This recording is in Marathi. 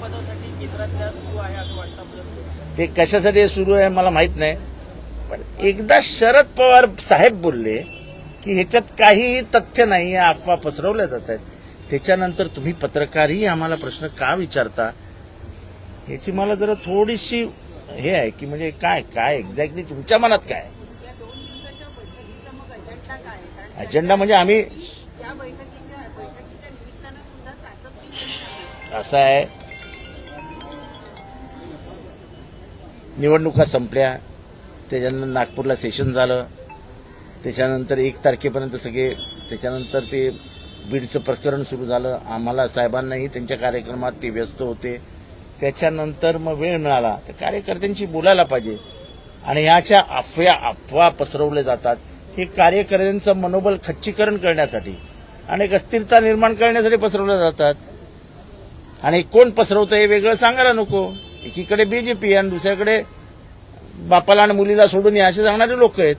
मंत्रिपदासाठी केंद्रातल्या सुरू आहे असं वाटतं आपल्याला? ते कशासाठी सुरू आहे मला माहित नाही, पण एकदा शरद पवार साहेब बोलले की ह्याच्यात काहीही तथ्य नाही, अफवा पसरवल्या जात आहेत. त्याच्यानंतर तुम्ही पत्रकारही आम्हाला प्रश्न का विचारता ह्याची मला जरा थोडीशी हे आहे की म्हणजे काय काय एक्झॅक्टली तुमच्या मनात काय आहे? या 2 दिवसाच्या बैठकीचा मग अजेंडा काय आहे? कारण अजेंडा म्हणजे आम्ही त्या बैठकीच्या निमित्तानं सुद्धा सातत्य असं आहे, निवडणुका संपल्या, त्याच्यानंतर नागपूरला सेशन झालं, त्याच्यानंतर 1 तारखेपर्यंत सगळे, त्याच्यानंतर ते बीडचं प्रकरण सुरू झालं. आम्हाला साहेबांनाही त्यांच्या कार्यक्रमात ते व्यस्त होते. त्याच्यानंतर मग वेळ मिळाला तर कार्यकर्त्यांशी बोलायला पाहिजे. आणि ह्याच्या अफवा पसरवल्या जातात हे कार्यकर्त्यांचं मनोबल खच्चीकरण करण्यासाठी आणि एक अस्थिरता निर्माण करण्यासाठी पसरवल्या जातात. आणि कोण पसरवतं हे वेगळं सांगायला नको. एकीकडे बीजेपी आणि दुसऱ्याकडे बापाला आणि मुलीला सोडून या असे सांगणारे लोक आहेत.